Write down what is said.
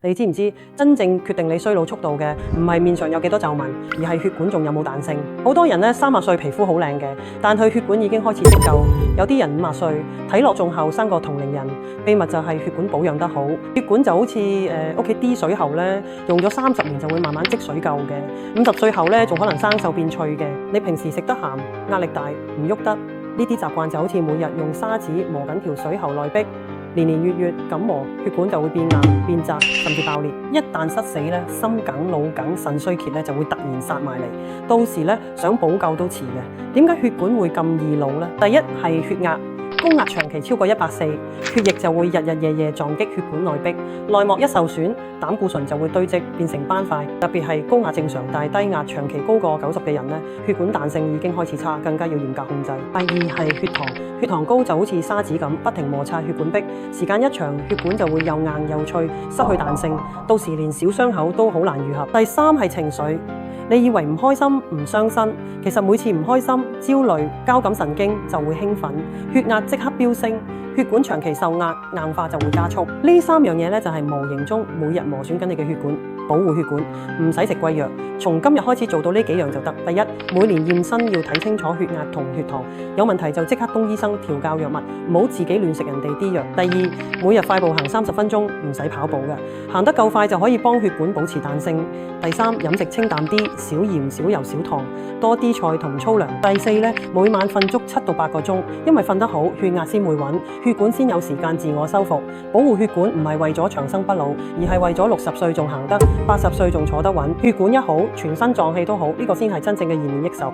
你知唔知真正決定你衰老速度嘅，唔係面上有幾多皺紋，而係血管仲有冇彈性。好多人呢30歲皮膚好靚嘅，但佢血管已經開始積舊。有啲人50歲睇落仲後生過同齡人，秘密就係血管保養得好。血管就好似屋企啲水喉呢，用咗30年就會慢慢積水垢嘅。50歲後呢，仲可能生鏽變脆嘅。你平時食得鹹，壓力大，唔喐得，呢啲習慣就好似每日用砂紙磨緊條水喉內壁。年年月咁磨，血管就會變硬、變窄，甚至爆裂。一旦失死咧，心梗、腦梗、腎衰竭咧就會突然殺埋嚟，到時咧想補救都遲嘅。點解血管會咁易老呢？第一係血壓，高壓長期超過140，血液就會日日夜夜撞擊血管內壁，內膜一受損，膽固醇就會堆積變成斑塊。特別係高壓正常但係低壓長期高過90嘅人咧，血管彈性已經開始差，更加要嚴格控制。第二係血糖，血糖高就好似沙子咁，不停摩擦血管壁，時間一長，血管就會又硬又脆，失去彈性，到時連小傷口都好難愈合。第三係情緒。你以為唔開心唔傷身，其實每次唔開心、焦慮、交感神經就會興奮，血壓即刻飆升，血管長期受壓，硬化就會加速。呢3樣嘢咧就係無形中每日磨損緊你嘅血管，保護血管，唔使食貴藥。從今日開始做到呢幾樣就得。第一，每年驗身要睇清楚血壓同血糖，有問題就即刻東醫生調校藥物，唔好自己亂食人哋啲藥。第二，每日快步行30分鐘，唔使跑步嘅，行得夠快就可以幫血管保持彈性。第三，飲食清淡啲，少鹽少油少糖，多啲菜同粗糧。第四咧，每晚瞓足7到8個鐘，因為瞓得好，血壓先會穩，血管先有時間自我修復。保護血管唔係為咗長生不老，而係為咗60歲仲行得，80歲仲坐得穩。血管一好，全身臟器都好，呢個先係真正嘅延年益壽。